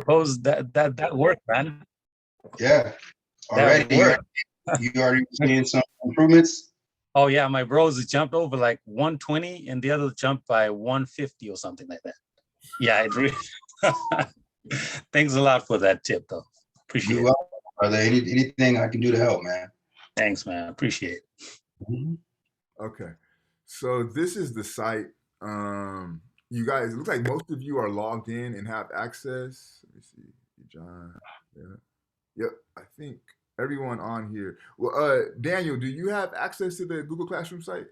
suppose that worked, man. Yeah, That already worked. you already seeing some improvements. Oh yeah, my bros jumped over like 120 and the other jumped by 150 or something like that. Yeah, it really thanks a lot for that tip though. You're Appreciate it. welcome, brother. Anything I can do to help, man. Thanks, man. Appreciate it. Mhm. Okay. So this is the site. You guys, it looks like most of you are logged in and have access. Let me see. John. Yeah. Yep. I think everyone on here. Well, Daniel, do you have access to the Google Classroom site?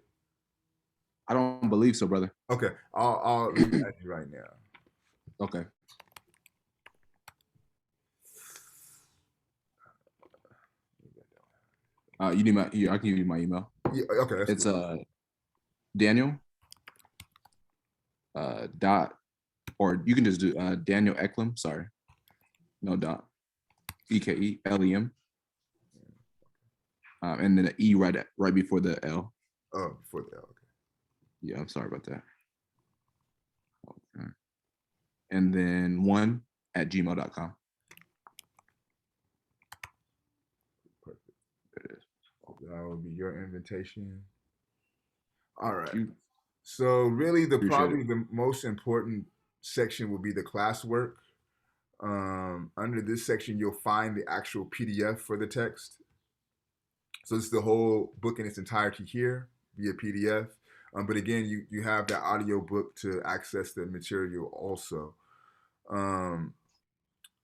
I don't believe so, brother. Okay. I'll let me add you right now. Okay. You need my. I can give you my email. Yeah, okay. That's It's cool. Daniel dot, or you can just do Daniel Eklem. Sorry, no dot. EKELEM. And then an E right before the L. Oh, before the L. Okay. Yeah, I'm sorry about that. Okay. And then 1@gmail.com. Perfect. There it is. That will be your invitation. All right. So really, probably the most important section will be the classwork. Under this section, you'll find the actual PDF for the text. So this is the whole book in its entirety here via PDF. But again, you have that audio book to access the material also.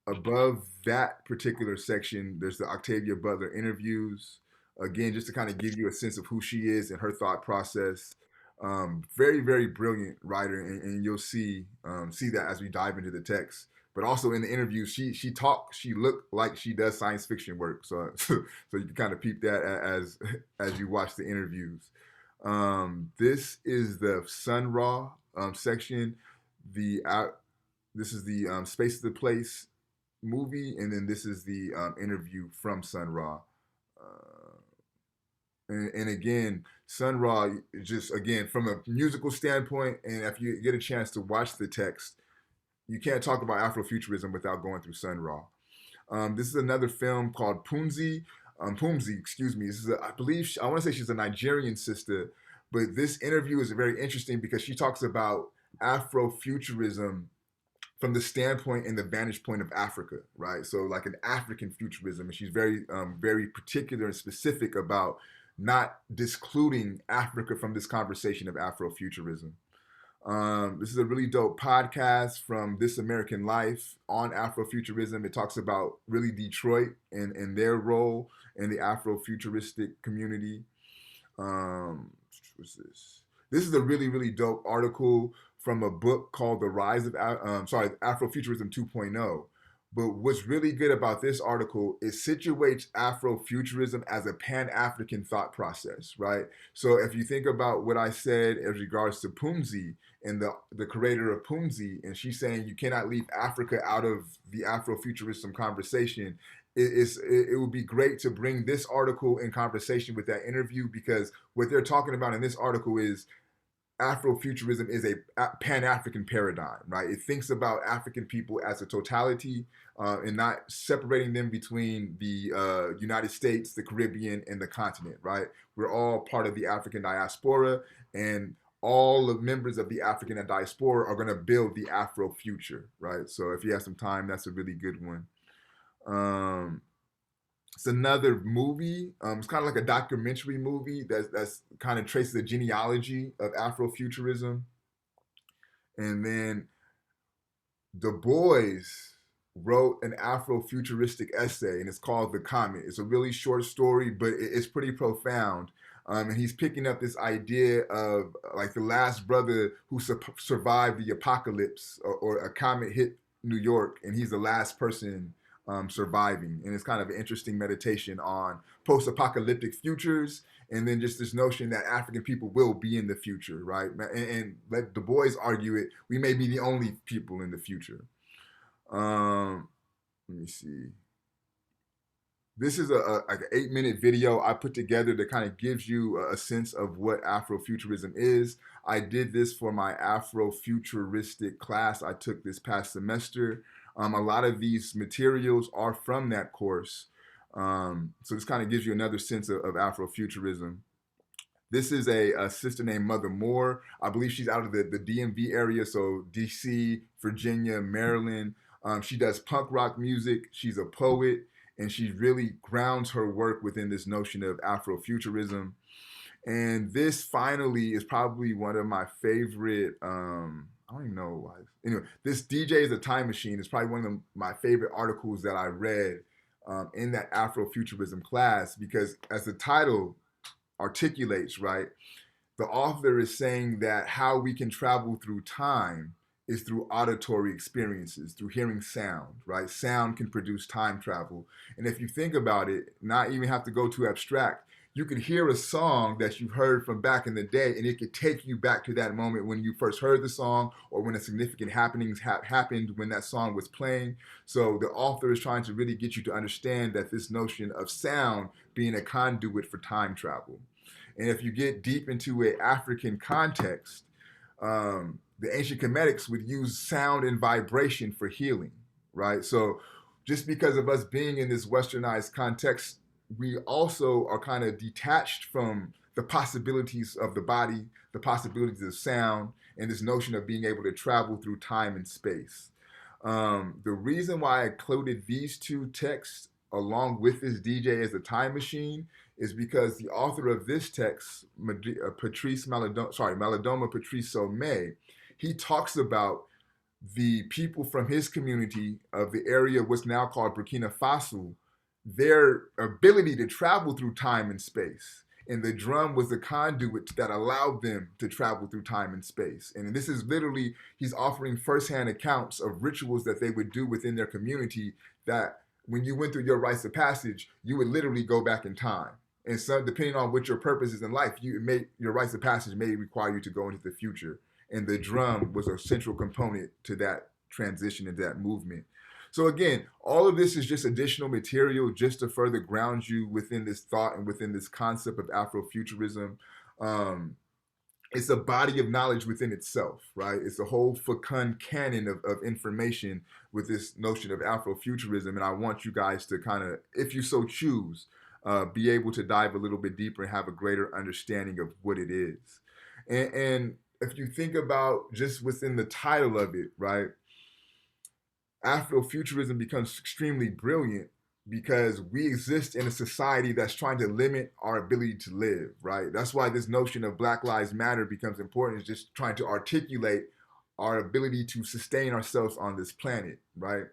Above that particular section, there's the Octavia Butler interviews. Again, just to kind of give you a sense of who she is and her thought process. Very, very brilliant writer, and you'll see that as we dive into the text. But also in the interview, she looked like she does science fiction work. So so you can kind of peep that as you watch the interviews. This is the Sun Ra section. This is the Space of the Place movie, and then this is the interview from Sun Ra. And again, Sun Ra, just again from a musical standpoint, and if you get a chance to watch the text, you can't talk about Afrofuturism without going through Sun Ra. This is another film called Pumzi. Pumzi, excuse me. This is I believe I want to say she's a Nigerian sister, but this interview is very interesting because she talks about Afrofuturism from the standpoint and the vantage point of Africa, right? So like an African futurism, and she's very particular and specific about not discluding Africa from this conversation of Afrofuturism. This is a really dope podcast from This American Life on Afrofuturism. It talks about really Detroit and their role in the Afrofuturistic community. What's this? This is a really, really dope article from a book called The Rise of Afrofuturism 2.0. But what's really good about this article is situates Afrofuturism as a Pan-African thought process, right? So if you think about what I said as regards to Pumzi and the creator of Pumzi, and she's saying you cannot leave Africa out of the Afrofuturism conversation, it would be great to bring this article in conversation with that interview, because what they're talking about in this article is Afrofuturism is a Pan-African paradigm, right? It thinks about African people as a totality and not separating them between the United States, the Caribbean, and the continent, right? We're all part of the African diaspora, and all the members of the African diaspora are going to build the Afro future, right? So if you have some time, that's a really good one. It's another movie. It's kind of like a documentary movie that's kind of traces the genealogy of Afrofuturism. And then Du Bois wrote an Afrofuturistic essay, and it's called The Comet. It's a really short story, but it's pretty profound. And he's picking up this idea of like the last brother who survived the apocalypse, or a comet hit New York, and he's the last person surviving. And it's kind of an interesting meditation on post-apocalyptic futures, and then just this notion that African people will be in the future, right? And let Du Bois argue it, we may be the only people in the future. Let me see. This is like an 8-minute video I put together that kind of gives you a sense of what Afrofuturism is. I did this for my Afrofuturistic class I took this past semester. A lot of these materials are from that course. So this kind of gives you another sense of Afrofuturism. This is a sister named Mother Moore. I believe she's out of the DMV area, so DC, Virginia, Maryland. She does punk rock music. She's a poet, and she really grounds her work within this notion of Afrofuturism. And this finally is probably one of my favorite. I don't even know why. Anyway, this DJ is a Time Machine is probably one of my favorite articles that I read in that Afrofuturism class, because as the title articulates, right, the author is saying that how we can travel through time is through auditory experiences, through hearing sound, right? Sound can produce time travel. And if you think about it, not even have to go too abstract, you could hear a song that you've heard from back in the day, and it could take you back to that moment when you first heard the song, or when a significant happenings happened when that song was playing. So the author is trying to really get you to understand that this notion of sound being a conduit for time travel. And if you get deep into an African context, the ancient Kemetics would use sound and vibration for healing, right? So just because of us being in this westernized context, we also are kind of detached from the possibilities of the body, the possibilities of sound, and this notion of being able to travel through time and space. The reason why I included these two texts along with this DJ as a time machine is because the author of this text, Malidoma Patrice Somé, he talks about the people from his community of the area what's now called Burkina Faso, their ability to travel through time and space. And the drum was the conduit that allowed them to travel through time and space. And this is literally, he's offering firsthand accounts of rituals that they would do within their community that when you went through your rites of passage, you would literally go back in time. And so depending on what your purpose is in life, your rites of passage may require you to go into the future. And the drum was a central component to that transition and that movement. So again, all of this is just additional material just to further ground you within this thought and within this concept of Afrofuturism. It's a body of knowledge within itself, right? It's a whole fecund canon of information with this notion of Afrofuturism. And I want you guys to kind of, if you so choose, be able to dive a little bit deeper and have a greater understanding of what it is. And if you think about just within the title of it, right? Afrofuturism becomes extremely brilliant because we exist in a society that's trying to limit our ability to live, right? That's why this notion of Black Lives Matter becomes important, is just trying to articulate our ability to sustain ourselves on this planet, right?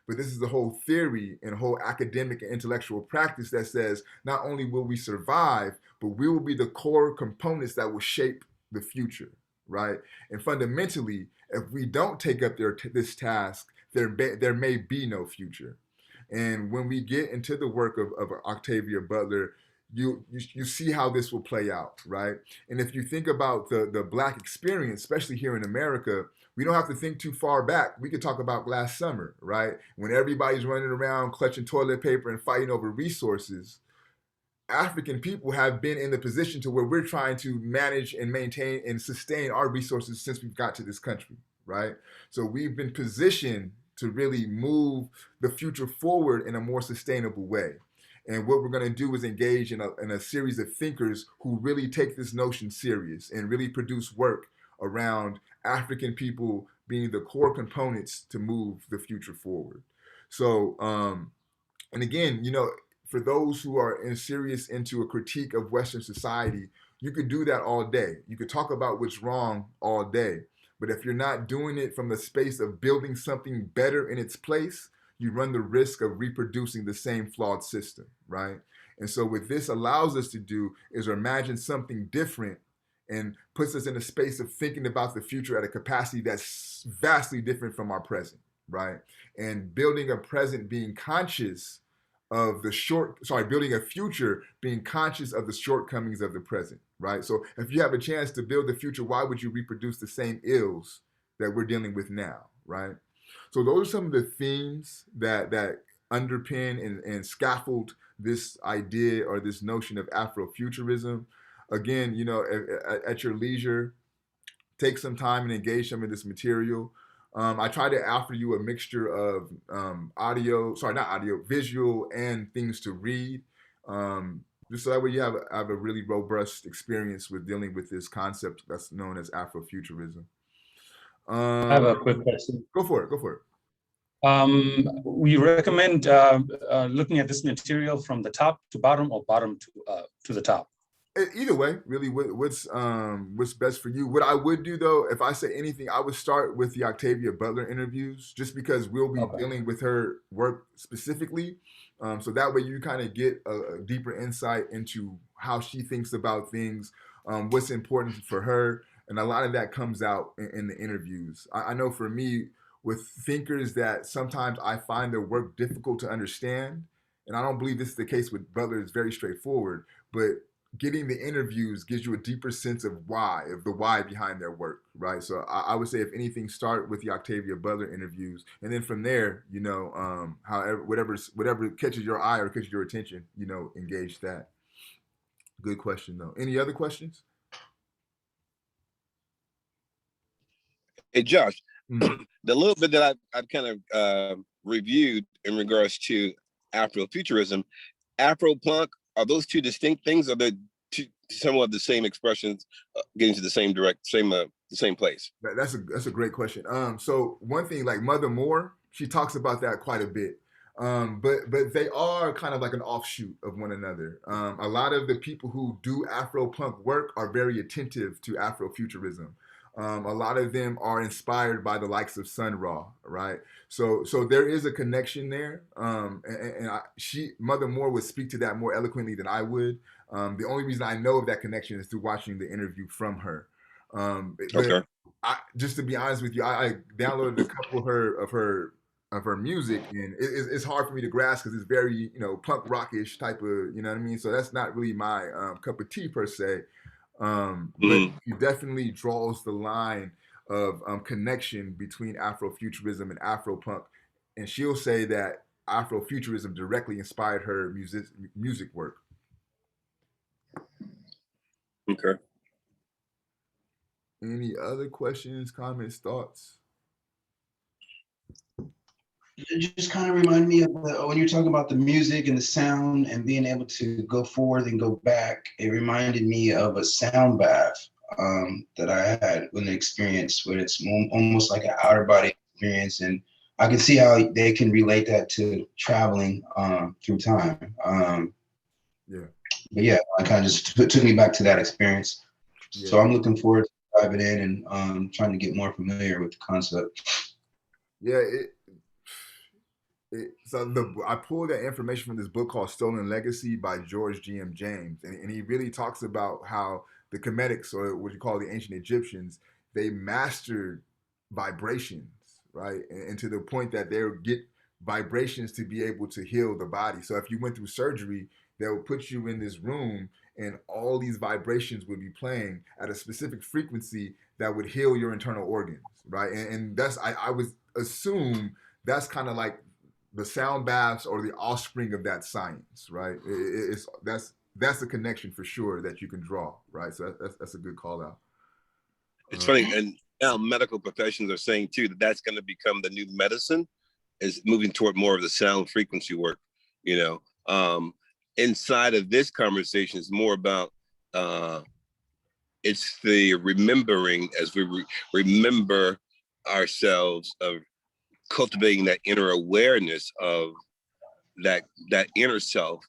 But this is the whole theory and whole academic and intellectual practice that says not only will we survive, but we will be the core components that will shape the future, right? And fundamentally, if we don't take up this task, there may be no future. And when we get into the work of Octavia Butler, you see how this will play out, right? And if you think about the Black experience, especially here in America, we don't have to think too far back. We could talk about last summer, right? When everybody's running around clutching toilet paper and fighting over resources, African people have been in the position to where we're trying to manage and maintain and sustain our resources since we've got to this country, right? So we've been positioned to really move the future forward in a more sustainable way. And what we're going to do is engage in a series of thinkers who really take this notion serious and really produce work around African people being the core components to move the future forward. So, and again, for those who are serious into a critique of Western society, you could do that all day. You could talk about what's wrong all day. But if you're not doing it from the space of building something better in its place, you run the risk of reproducing the same flawed system, right? And so what this allows us to do is imagine something different and puts us in a space of thinking about the future at a capacity that's vastly different from our present, right? And building a present being conscious of building a future being conscious of the shortcomings of the present, right? So if you have a chance to build the future, why would you reproduce the same ills that we're dealing with now, right? So those are some of the themes that underpin and scaffold this idea or this notion of Afrofuturism. Again, at your leisure, take some time and engage some of this material. I try to offer you a mixture of visual and things to read. Just so that way you have a really robust experience with dealing with this concept that's known as Afrofuturism. I have a quick question. Go for it. Go for it. We recommend looking at this material from the top to bottom or bottom to the top. Either way, really, what's best for you. What I would do though, if I say anything, I would start with the Octavia Butler interviews, just because we'll be dealing with her work specifically. So that way you kind of get a deeper insight into how she thinks about things, what's important for her, and a lot of that comes out in the interviews. I know for me, with thinkers that sometimes I find their work difficult to understand, and I don't believe this is the case with Butler. It's very straightforward, but getting the interviews gives you a deeper sense of the why behind their work, right? So I would say, if anything, start with the Octavia Butler interviews, and then from there, however, whatever catches your eye or catches your attention, engage that. Good question, though. Any other questions? Hey, Josh, the little bit that I've kind of reviewed in regards to Afrofuturism, Afropunk, are those two distinct things? Or are they somewhat the same expressions, getting to the same place? That's a great question. So one thing, like Mother Moore, she talks about that quite a bit. But they are kind of like an offshoot of one another. A lot of the people who do Afropunk work are very attentive to Afrofuturism. A lot of them are inspired by the likes of Sun Ra, right? So there is a connection there. Mother Moore would speak to that more eloquently than I would. The only reason I know of that connection is through watching the interview from her. Okay. Just to be honest with you, I downloaded a couple of her music, and it's hard for me to grasp because it's very punk rockish type of, you know what I mean. So that's not really my cup of tea per se. But he definitely draws the line of connection between Afrofuturism and Afropunk, and she'll say that Afrofuturism directly inspired her music work. Okay. Any other questions, comments, thoughts? It just kind of reminded me of when you're talking about the music and the sound and being able to go forward and go back. It reminded me of a sound bath that I had when the experience, where it's almost like an outer body experience, and I can see how they can relate that to traveling through time. But yeah, I kind of just took me back to that experience. Yeah. So I'm looking forward to diving in and trying to get more familiar with the concept. Yeah, I pulled that information from this book called Stolen Legacy by George G.M. James, and he really talks about how the Kemetics, or what you call the ancient Egyptians, they mastered vibrations, right? And to the point that they would get vibrations to be able to heal the body. So if you went through surgery, they would put you in this room, and all these vibrations would be playing at a specific frequency that would heal your internal organs, right? And that's, I would assume that's kind of like the sound baths or the offspring of that science, right? That's a connection for sure that you can draw, right? So that's a good call out. It's funny, and now medical professions are saying too that that's going to become the new medicine, is moving toward more of the sound frequency work. Inside of this conversation is more about it's the remembering, as we remember ourselves, of cultivating that inner awareness of that inner self,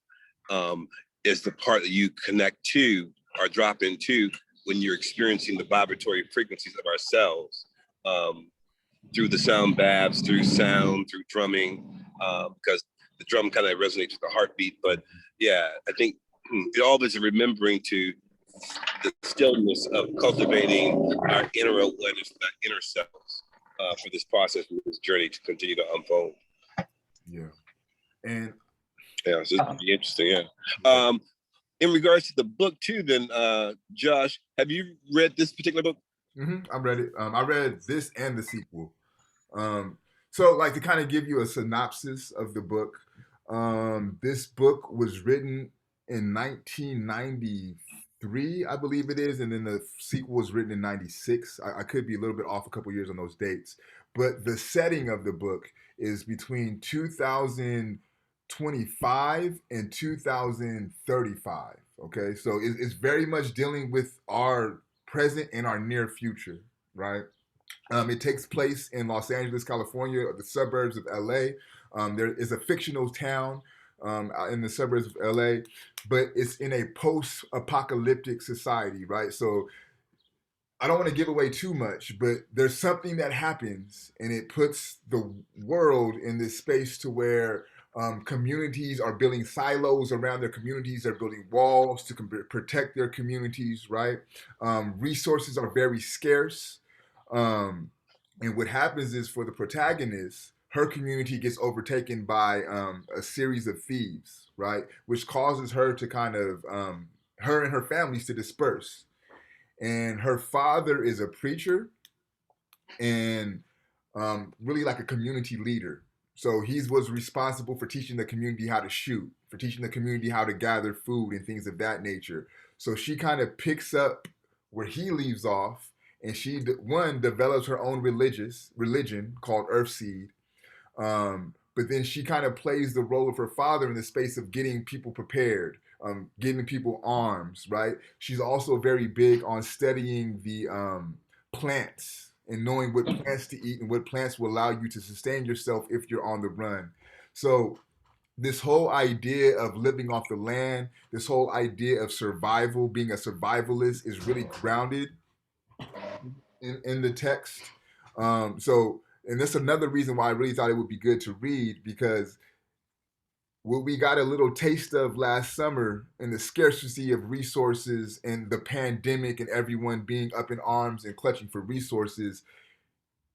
is the part that you connect to or drop into when you're experiencing the vibratory frequencies of ourselves, through the sound baths, through sound, through drumming, because the drum kind of resonates with the heartbeat. But yeah, I think all this is remembering to the stillness of cultivating our inner awareness, that inner selves, for this process, for this journey to continue to unfold. Yeah. And yeah, so it's be interesting. Yeah. In regards to the book too, then Josh, have you read this particular book? I read it. I read this and the sequel. So like, to kind of give you a synopsis of the book, this book was written in 1993, I believe it is, and then the sequel was written in 96. I could be a little bit off a couple years on those dates, but the setting of the book is between 2025 and 2035. Okay, so it's very much dealing with our present and our near future, right? It takes place in Los Angeles, California, the suburbs of LA. There is a fictional town in the suburbs of LA, but it's in a post-apocalyptic society, right? So I don't want to give away too much, but there's something that happens and it puts the world in this space to where communities are building silos around their communities. They're building walls to protect their communities, right? Resources are very scarce. Um, and what happens is for the protagonist, her community gets overtaken by a series of thieves, right? Which causes her to kind of, her and her families to disperse, and her father is a preacher and really like a community leader. So he was responsible for teaching the community how to shoot, for teaching the community how to gather food and things of that nature. So she kind of picks up where he leaves off, and she one develops her own religion called Earthseed. But then she kind of plays the role of her father in the space of getting people prepared, getting people arms, right? She's also very big on studying the plants and knowing what plants to eat and what plants will allow you to sustain yourself if you're on the run. So this whole idea of living off the land, this whole idea of survival, being a survivalist, is really grounded in the text. And that's another reason why I really thought it would be good to read, because what we got a little taste of last summer and the scarcity of resources and the pandemic and everyone being up in arms and clutching for resources,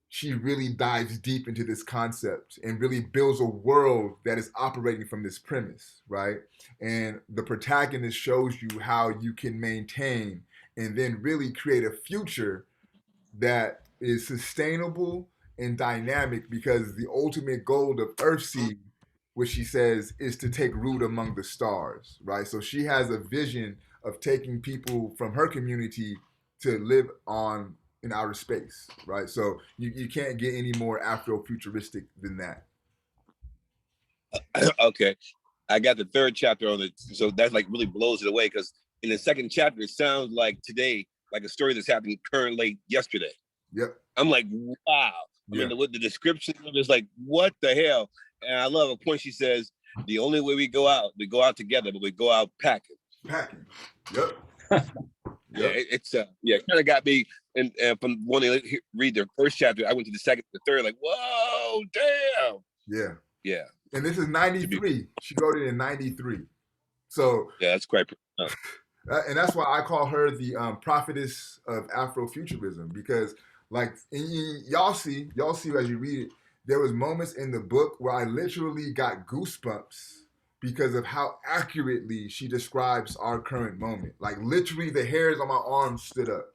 she really dives deep into this concept and really builds a world that is operating from this premise, right? And the protagonist shows you how you can maintain and then really create a future that is sustainable and dynamic, because the ultimate goal of Earthseed, which she says, is to take root among the stars, right? So she has a vision of taking people from her community to live on in outer space, right? So you can't get any more Afrofuturistic than that. Okay, I got the third chapter on it, so that like really blows it away, because in the second chapter it sounds like today, like a story that's happening currently yesterday. Yep. I'm like, wow. I mean, the description of it is like, what the hell? And I love a point she says, the only way we go out together, but we go out packing. Packing. Yep. Yeah, it's it kind of got me. And from wanting to read the first chapter, I went to the second, the third, like, whoa, damn. Yeah. Yeah. And this is 93. She wrote it in 93. So yeah, that's quite. And that's why I call her the prophetess of Afrofuturism, because like y'all see as you read it, there was moments in the book where I literally got goosebumps because of how accurately she describes our current moment. Like literally the hairs on my arms stood up.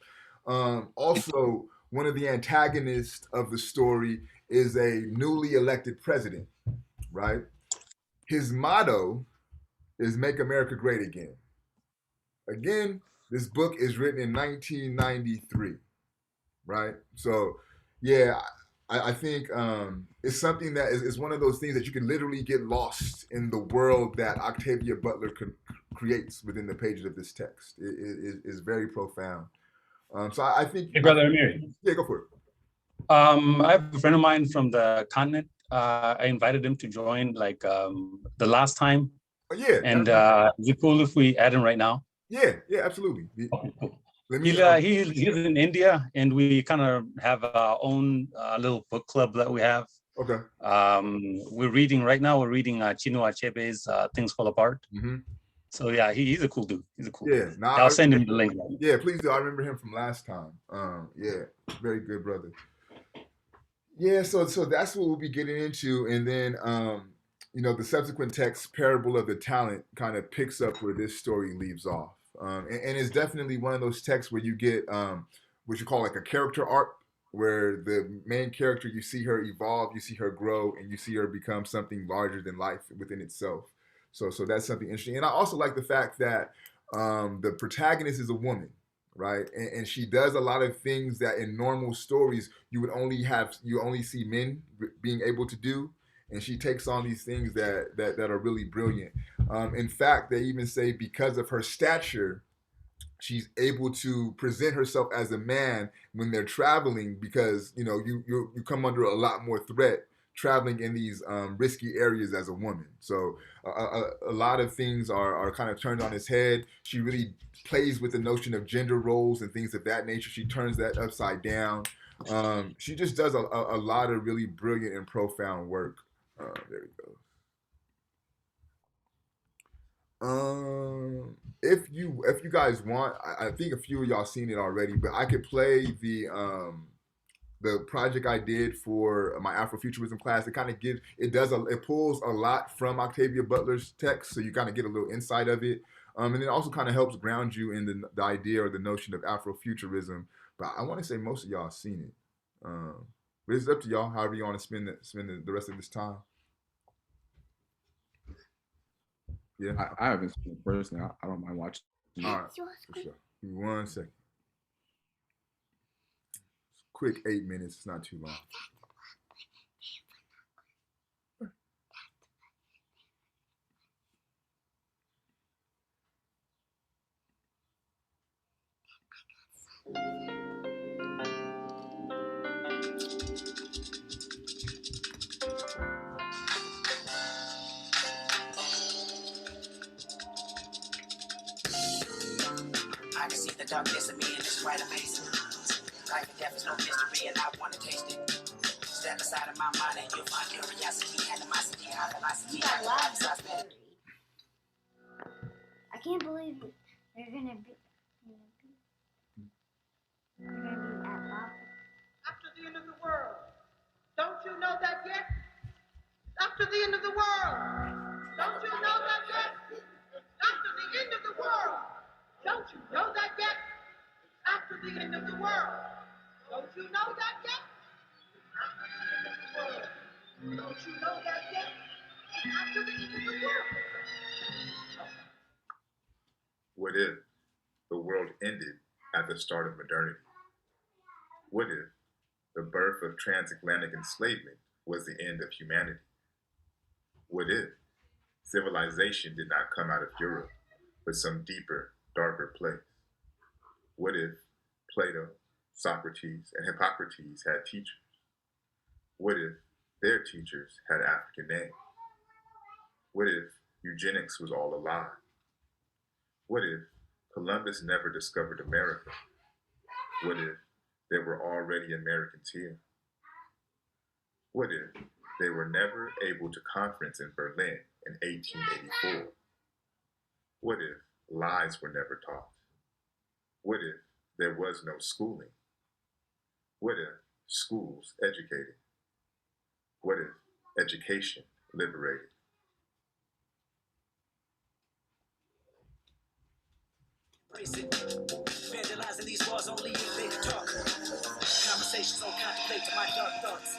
Also, one of the antagonists of the story is a newly elected president, right? His motto is "Make America Great Again." Again, this book is written in 1993, right? So, yeah, I think it's something that is one of those things that you can literally get lost in the world that Octavia Butler creates within the pages of this text. It is very profound. So I think. Hey, Brother Amir. Yeah, go for it. I have a friend of mine from the continent. I invited him to join like the last time. Oh, yeah. And is it cool if we add him right now? Yeah, absolutely. Okay, cool. He's in India, and we kind of have our own little book club that we have. Okay. We're reading Chinua Achebe's Things Fall Apart. Mm-hmm. So yeah, he's a cool dude. He's a cool dude. Nah, I'll send him the link. Yeah, please do. I remember him from last time. Yeah, very good brother. Yeah, so that's what we'll be getting into, and then the subsequent text, Parable of the Talent, kind of picks up where this story leaves off. And it's definitely one of those texts where you get what you call like a character arc, where the main character, you see her evolve, you see her grow, and you see her become something larger than life within itself. So that's something interesting. And I also like the fact that the protagonist is a woman, right? And she does a lot of things that in normal stories you only see men being able to do, and she takes on these things that are really brilliant. In fact, they even say because of her stature, she's able to present herself as a man when they're traveling, because you come under a lot more threat traveling in these risky areas as a woman. So a lot of things are kind of turned on its head. She really plays with the notion of gender roles and things of that nature. She turns that upside down. She just does a lot of really brilliant and profound work. There we go. If you guys want, I think a few of y'all seen it already, but I could play the project I did for my Afrofuturism class. It pulls a lot from Octavia Butler's text, so you kind of get a little insight of it, and it also kind of helps ground you in the idea or the notion of Afrofuturism. But I want to say most of y'all seen it, but it's up to y'all. However you want to spend the rest of this time. Yeah, I haven't seen it personally. I don't mind watching it. All right, for sure. Give me 1 second. Quick 8 minutes. It's not too long. I can see the darkness in me and it's quite amazing. Life and death is no mystery and I want to taste it. Step aside of my mind and you'll find curiosity, animosity, high velocity. I can't believe they're gonna be at Bob. After the end of the world. Don't you know that yet? After the end of the world. Don't you know that yet? After the end of the world. Don't you know that yet? After the end of the world. Don't you know that yet? After the end of the world. Don't you know that yet? After the end of the world. What if the world ended at the start of modernity? What if the birth of transatlantic enslavement was the end of humanity? What if civilization did not come out of Europe, but some deeper, darker place? What if Plato, Socrates, and Hippocrates had teachers? What if their teachers had African names? What if eugenics was all a lie? What if Columbus never discovered America? What if there were already Americans here? What if they were never able to conference in Berlin in 1884? What if lies were never taught? What if there was no schooling? What if schools educated? What if education liberated? Vandalizing these walls only if they talk. Conversations on contemplate to my dark thoughts.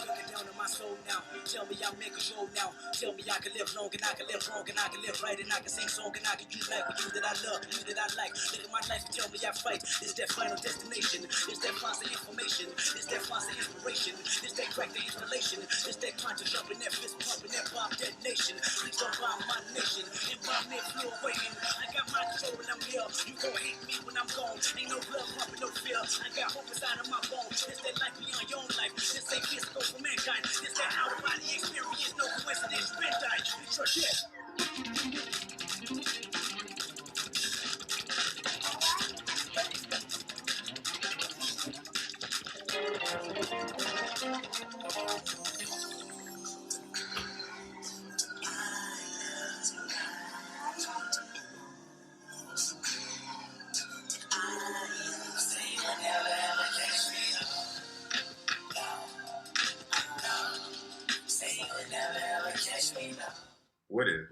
Looking down on my soul now. Tell me I'll make a show now. Tell me I can live long and I can live wrong and I can live right and I can sing song and I can unite with you that I love, you that I like. Look at my life and tell me I fight. Is that final destination? Is that constant information? Is that constant inspiration? Is that crack the installation? Is that conscious jumping that fist pumping that bomb detonation? Please don't bomb my nation. Environment flew away. I got my control when I'm here. You gon' hate me when I'm gone. Ain't no blood pumping, no fear. I got hope inside of my bones. It's that life beyond your own life. This ain't physical for mankind. It's that out of body experience. No coincidence. Been died. It's your shit. What if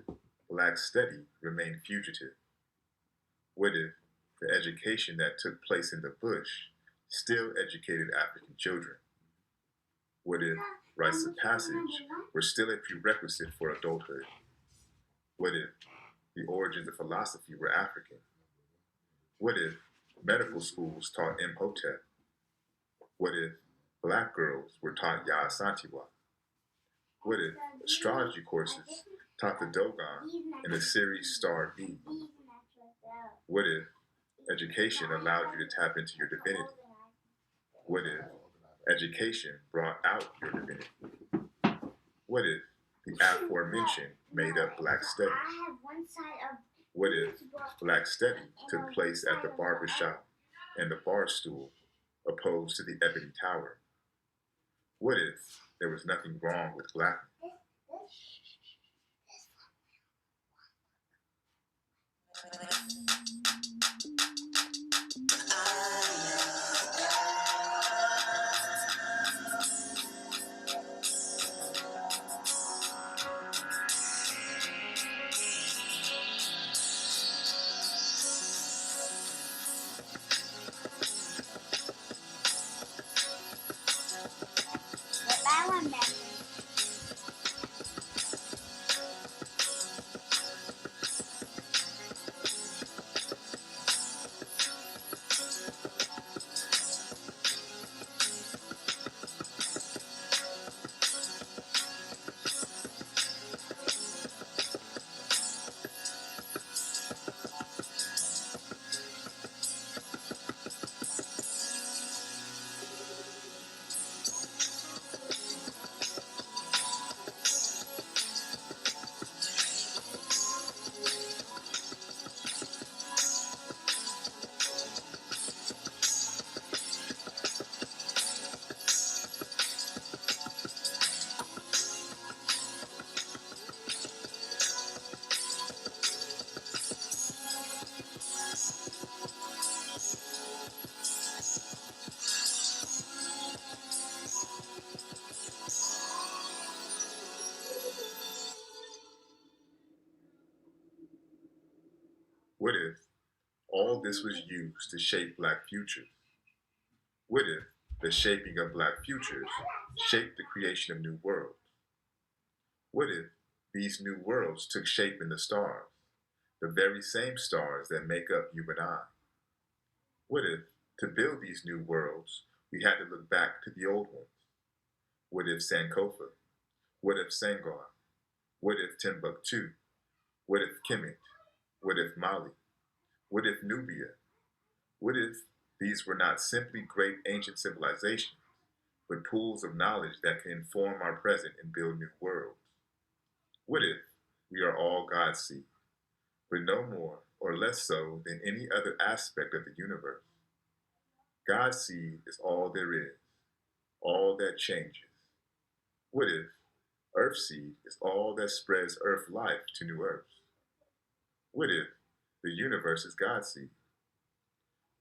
black study remained fugitive? What if the education that took place in the bush still educated African children? What if rites of passage were still a prerequisite for adulthood? What if the origins of philosophy were African? What if medical schools taught Imhotep? What if black girls were taught Ya Santiwa? What if astrology courses taught the Dogon in the series Star B? What if education allowed you to tap into your divinity? What if education brought out your divinity? What if the aforementioned made up Black studies? What if Black study took place at the barber shop and the bar stool, opposed to the ebony tower? What if there was nothing wrong with blackness? What if all this was used to shape Black futures? What if the shaping of Black futures shaped the creation of new worlds? What if these new worlds took shape in the stars, the very same stars that make up you and I? What if, to build these new worlds, we had to look back to the old ones? What if Sankofa? What if Senghar? What if Timbuktu? What if Kemet? What if Mali? What if Nubia? What if these were not simply great ancient civilizations, but pools of knowledge that can inform our present and build new worlds? What if we are all God's seed, but no more or less so than any other aspect of the universe? God's seed is all there is, all that changes. What if Earth seed is all that spreads Earth life to new Earths? What if the universe is God's seed?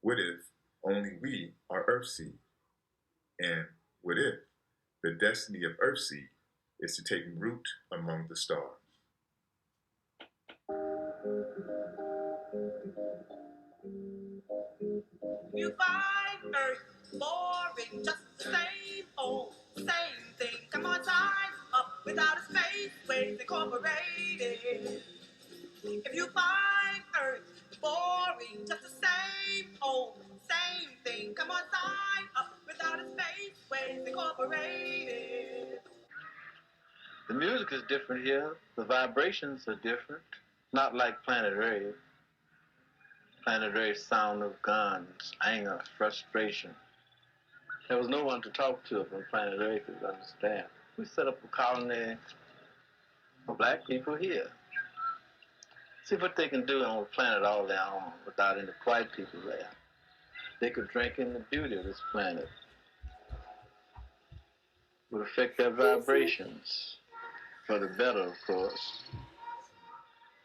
What if only we are Earth seed? And what if the destiny of Earth seed is to take root among the stars? You find Earth boring, just the same old, same thing. Come on, time up without a space, waves incorporated. If you find Earth boring, just the same old, same thing. Come on, time up without a space, waves incorporated. The music is different here. The vibrations are different. Not like Planet Ray. Planet Ray's sound of guns, anger, frustration. There was no one to talk to from Planet Ray could understand. We set up a colony for Black people here. See what they can do on the planet all their own without any white people there. They could drink in the beauty of this planet. Would affect their vibrations for the better, of course.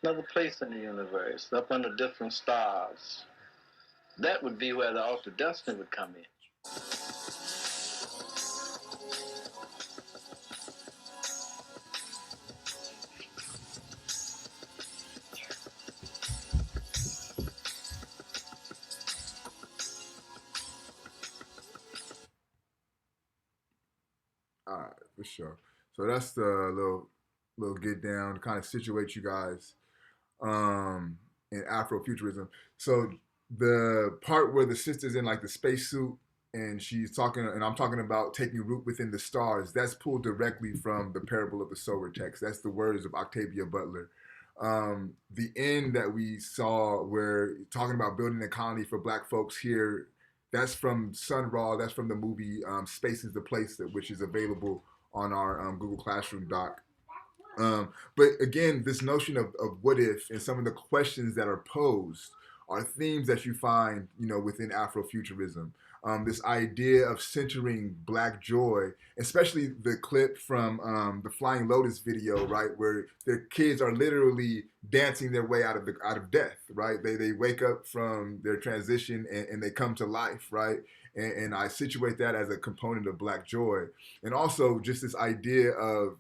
Another place in the universe, up under different stars. That would be where the altered destiny would come in. All right, for sure. So that's the little get down, kind of situate you guys in Afrofuturism. So the part where the sister's in like the spacesuit and she's talking, and I'm talking about taking root within the stars, that's pulled directly from the parable of the sower text. That's the words of Octavia Butler. The end that we saw where talking about building a colony for black folks here, that's from Sun Ra. That's from the movie Space is the Place, which is available on our Google Classroom doc. But again, this notion of what if and some of the questions that are posed are themes that you find, within Afrofuturism. This idea of centering Black joy, especially the clip from the Flying Lotus video, right, where their kids are literally dancing their way out of death, right? They wake up from their transition and they come to life, right? And I situate that as a component of Black joy, and also just this idea of,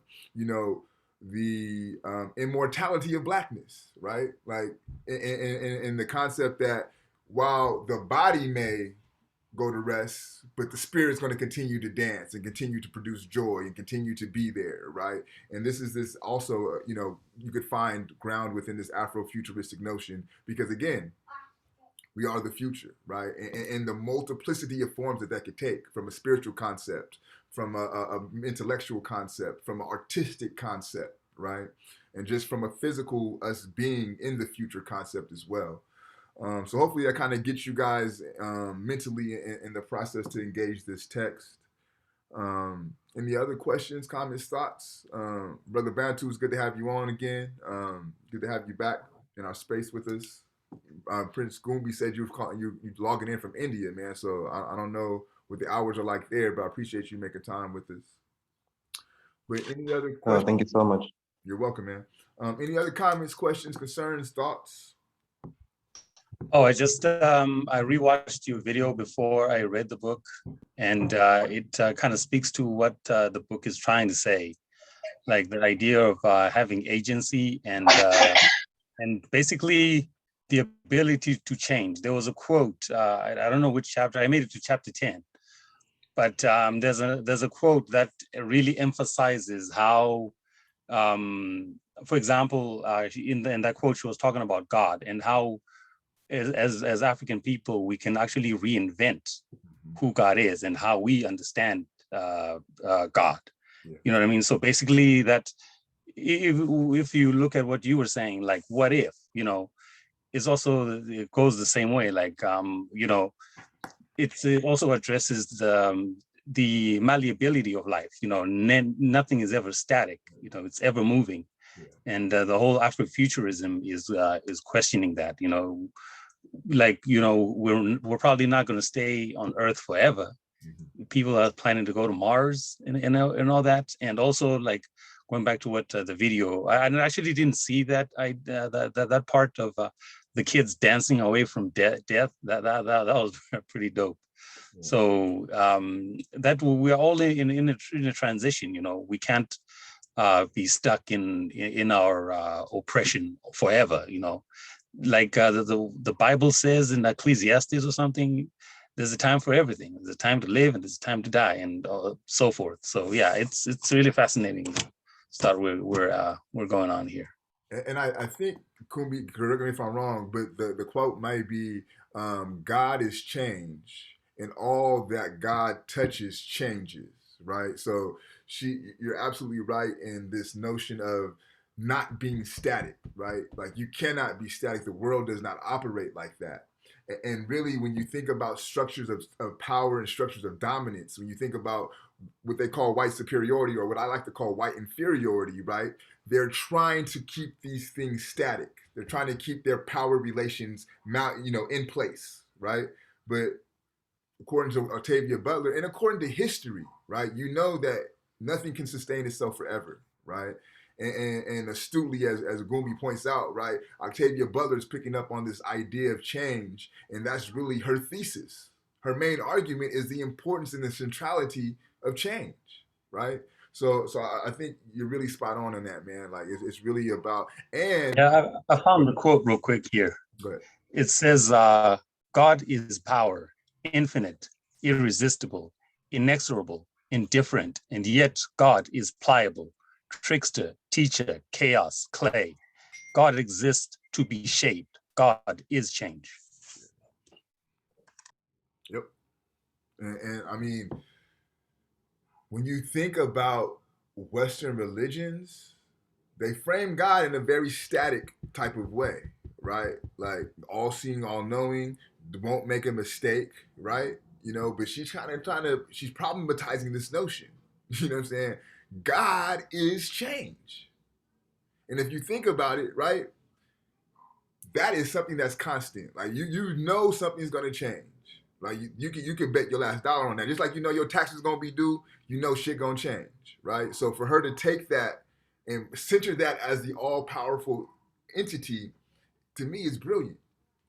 the immortality of blackness, right? Like in the concept that while the body may go to rest, but the spirit's going to continue to dance and continue to produce joy and continue to be there, right? And this also, you could find ground within this Afrofuturistic notion, because again, we are the future, right? And the multiplicity of forms that could take, from a spiritual concept, from a intellectual concept, from an artistic concept, right? And just from a physical us being in the future concept as well. So hopefully that kind of gets you guys mentally in the process to engage this text. Any other questions, comments, thoughts? Brother Bantu, it's good to have you on again. Good to have you back in our space with us. Prince Goombi said you're logging in from India, man. So I don't know what the hours are like there, but I appreciate you making time with us. But any other questions? Thank you so much. You're welcome, man. Any other comments, questions, concerns, thoughts? Oh, I rewatched your video before I read the book, and it kind of speaks to what the book is trying to say, like the idea of having agency and basically the ability to change. There was a quote, I don't know which chapter, I made it to chapter 10, but there's a quote that really emphasizes how, for example, in that quote, she was talking about God and how as African people, we can actually reinvent who God is and how we understand God. Yeah. You know what I mean? So basically that if you look at what you were saying, like what if, it's also, it goes the same way. Like, it also addresses the malleability of life. Nothing is ever static. It's ever moving. Yeah. And the whole Afrofuturism is questioning that. We're probably not going to stay on Earth forever. Mm-hmm. People are planning to go to Mars and all that. And also, like, going back to what the video, I actually didn't see that that part of the kids dancing away from death. That was pretty dope. Yeah. So that we're all in a transition. We can't be stuck in our oppression forever. Like the Bible says in Ecclesiastes or something. There's a time for everything. There's a time to live and there's a time to die, and so forth. So yeah, it's really fascinating stuff we're going on here. And I think, Kumbi, correct me if I'm wrong, but the quote might be, God is change, and all that God touches changes, right? So you're absolutely right in this notion of not being static, right? Like, you cannot be static. The world does not operate like that. And really, when you think about structures of power and structures of dominance, when you think about what they call white superiority, or what I like to call white inferiority, right? They're trying to keep these things static. They're trying to keep their power relations, in place, right? But according to Octavia Butler, and according to history, right, that nothing can sustain itself forever, right? And astutely, as Goombi points out, right, Octavia Butler is picking up on this idea of change, and that's really her thesis. Her main argument is the importance and the centrality of change, right? So I think you're really spot on in that, man. Like, it's really about, and yeah, I found the quote real quick here. Go ahead. It says, God is power, infinite, irresistible, inexorable, indifferent, and yet God is pliable, trickster, teacher, chaos, clay. God exists to be shaped. God is change. And I mean, when you think about Western religions, they frame God in a very static type of way, right? Like all seeing, all knowing, won't make a mistake, right? You know, but she's kind of she's problematizing this notion. You know what I'm saying? God is change. And if you think about it, right, that is something that's constant. Like you know something's gonna change. Like you can bet your last dollar on that. Just like you know your taxes gonna be due, you know shit gonna change, right? So for her to take that and center that as the all powerful entity, to me is brilliant.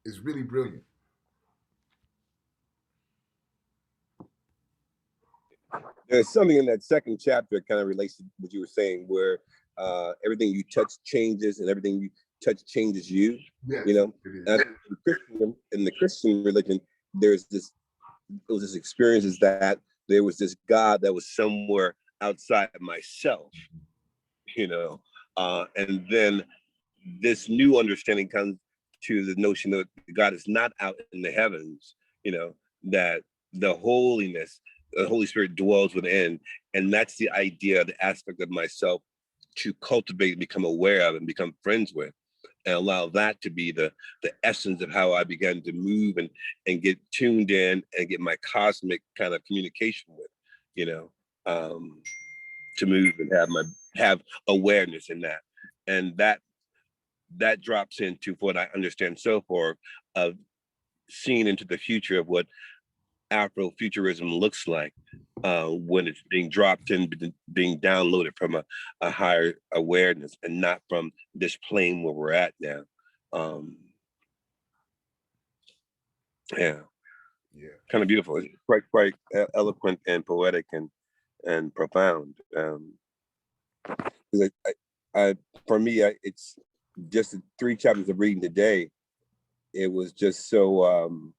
It's really brilliant. There's something in that second chapter that kind of relates to what you were saying, where everything you touch changes, and everything you touch changes you. Yes, you know, it is. and in the Christian religion, there's this experience is that there was this God that was somewhere outside myself. You know, and then this new understanding comes to the notion that God is not out in the heavens. You know, that the holiness, the Holy Spirit dwells within, and that's the idea, the aspect of myself to cultivate, become aware of, and become friends with, and allow that to be the essence of how I began to move and get tuned in and get my cosmic kind of communication with, you know, to move and have awareness in that, and that drops into what I understand so far of seeing into the future of what Afrofuturism looks like when it's being dropped in, being downloaded from a higher awareness and not from this plane where we're at now. Yeah, kind of beautiful. It's quite eloquent and poetic and profound. For me, it's just the 3 chapters of reading today. It was just so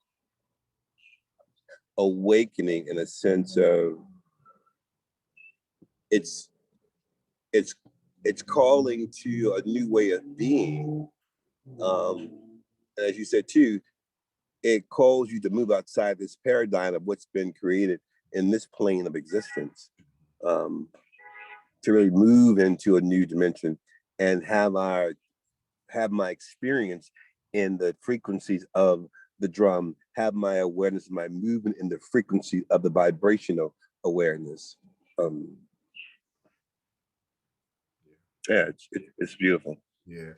awakening in a sense of it's calling to a new way of being. As you said too, it calls you to move outside this paradigm of what's been created in this plane of existence, to really move into a new dimension and have my experience in the frequencies of the drum, have my awareness, my movement in the frequency of the vibrational awareness. Yeah, it's beautiful. Yeah,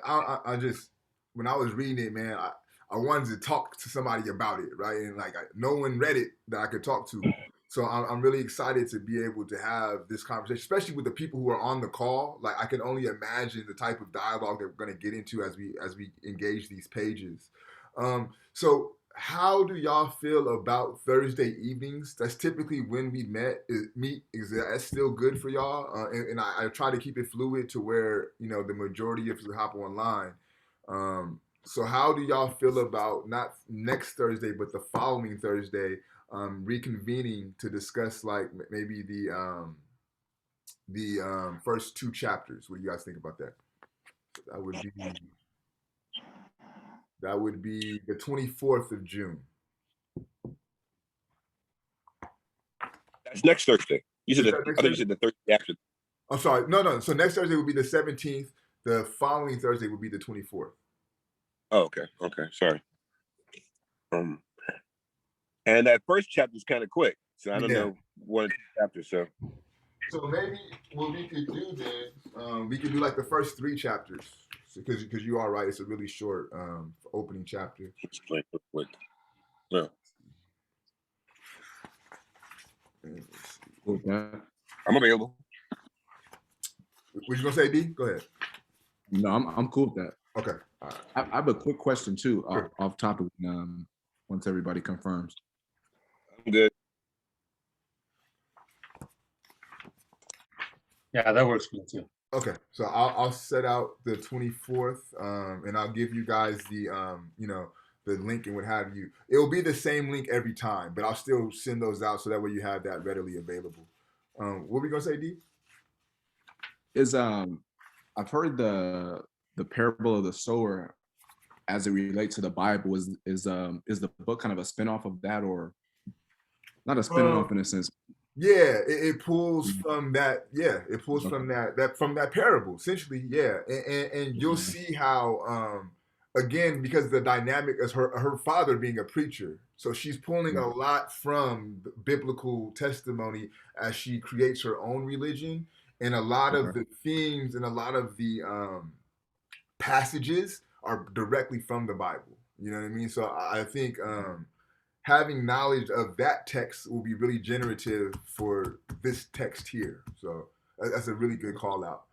I just when I was reading it, man, I wanted to talk to somebody about it, right? And like no one read it that I could talk to, so I'm really excited to be able to have this conversation, especially with the people who are on the call. Like I can only imagine the type of dialogue that we're going to get into as we engage these pages. So how do y'all feel about Thursday evenings? That's typically when we meet. Is that still good for y'all? And I try to keep it fluid to where the majority of you hop online. So how do y'all feel about not next Thursday but the following Thursday reconvening to discuss like maybe the first 2 chapters? What do you guys think about that? That would be the 24th of June. That's next Thursday. I think you said the Thursday after. I'm sorry. No. So next Thursday would be the 17th. The following Thursday would be the 24th. Oh, okay. Sorry. And that first chapter is kind of quick, so I don't know 1 or 2 chapters. So maybe what we could do then, we could do like the first 3 chapters, because you are right. It's a really short opening chapter. Quick. Yeah. I'm available. What you gonna say, D? Go ahead. No, I'm cool with that. Okay. All right. I have a quick question too, Sure. off topic. Once everybody confirms. I'm good. Yeah, that works for me too. Okay, so I'll set out the 24th, and I'll give you guys the the link and what have you. It will be the same link every time, but I'll still send those out so that way you have that readily available. What were we gonna say, D? I've heard the parable of the sower as it relates to the Bible. Is the book kind of a spinoff of that, or Not a spin-off in a sense. Yeah, it pulls from that. Yeah, it pulls from that parable, essentially. Yeah, and you'll see how again, because the dynamic is her father being a preacher, so she's pulling a lot from biblical testimony as she creates her own religion, and a lot of the themes and a lot of the passages are directly from the Bible. You know what I mean? So I think having knowledge of that text will be really generative for this text here. So that's a really good call out.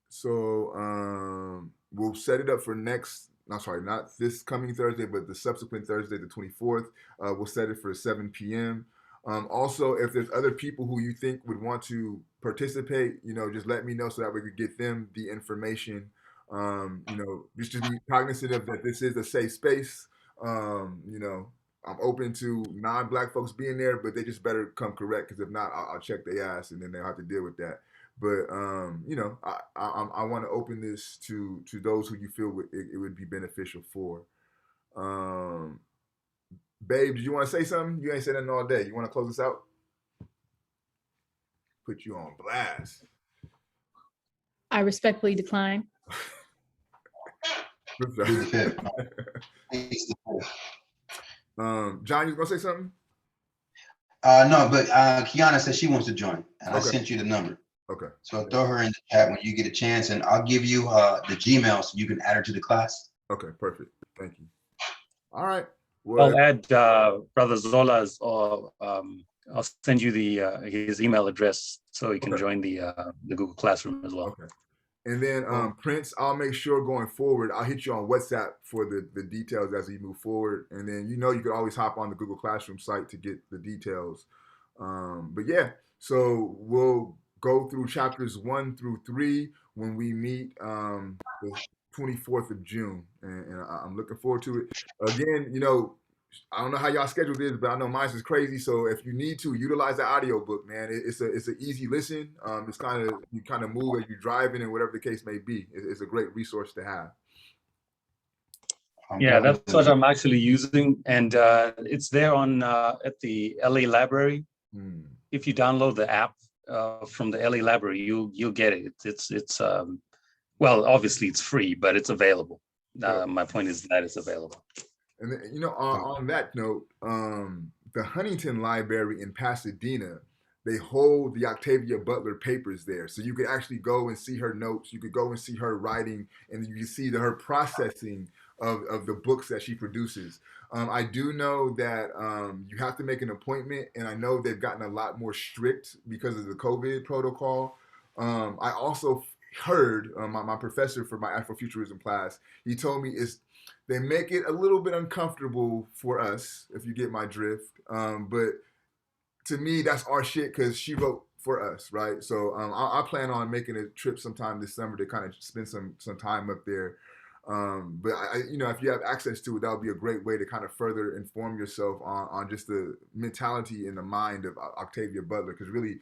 So we'll set it up for not this coming Thursday, but the subsequent Thursday, the 24th. We'll set it for 7 p.m. Also, if there's other people who you think would want to participate, just let me know so that we could get them the information. Just to be cognizant of that this is a safe space. I'm open to non-Black folks being there, but they just better come correct, because if not, I'll check their ass and then they'll have to deal with that. But I want to open this to those who you feel it would be beneficial for. Babe, do you want to say something? You ain't said nothing all day. You want to close this out? Put you on blast. I respectfully decline. John, you gonna say something? No, but Kiana said she wants to join, and I sent you the number. Okay. So throw her in the chat when you get a chance, and I'll give you the Gmail so you can add her to the class. Okay, perfect. Thank you. All right. Well, I'll add Brother Zola's, or I'll send you his email address so you can join the Google Classroom as well. Okay. And then Prince, I'll make sure going forward, I'll hit you on WhatsApp for the details as we move forward. And then you could always hop on the Google Classroom site to get the details. But yeah, so we'll go through chapters 1 through 3 when we meet the 24th of June. And I'm looking forward to it. Again, I don't know how y'all schedule this, but I know mine's is crazy. So if you need to utilize the audiobook, man, it's an easy listen. It's you kind of move as you're driving and whatever the case may be. It's a great resource to have. Yeah, that's what I'm actually using, and it's there on at the LA Library. If you download the app from the LA Library, you'll get it. It's well, obviously it's free, but it's available. My point is that it's available. And then, on that note, the Huntington Library in Pasadena, they hold the Octavia Butler papers there. So you could actually go and see her notes. You could go and see her writing, and you can see her processing of the books that she produces. I do know that you have to make an appointment, and I know they've gotten a lot more strict because of the COVID protocol. I also heard my professor for my Afrofuturism class, he told me they make it a little bit uncomfortable for us, if you get my drift. But to me, that's our shit, because she wrote for us, right? So I plan on making a trip sometime this summer to kind of spend some time up there. But if you have access to it, that would be a great way to kind of further inform yourself on just the mentality and the mind of Octavia Butler, because really,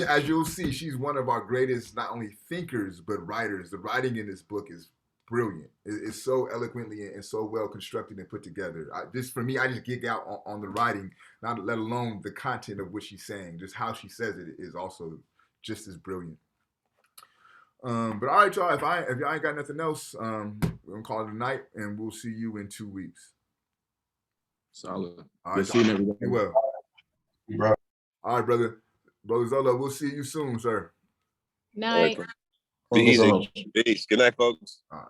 as you'll see, she's one of our greatest not only thinkers but writers. The writing in this book is brilliant. It's so eloquently and so well constructed and put together. I just geek out on the writing, not let alone the content of what she's saying. Just how she says it is also just as brilliant. But all right, y'all. If y'all ain't got nothing else, we're gonna call it a night, and we'll see you in 2 weeks. Solid. All right, see you next week. You will. Bro. All right, brother Zola. We'll see you soon, sir. Night. Be easy. Peace. Good night, folks. All right.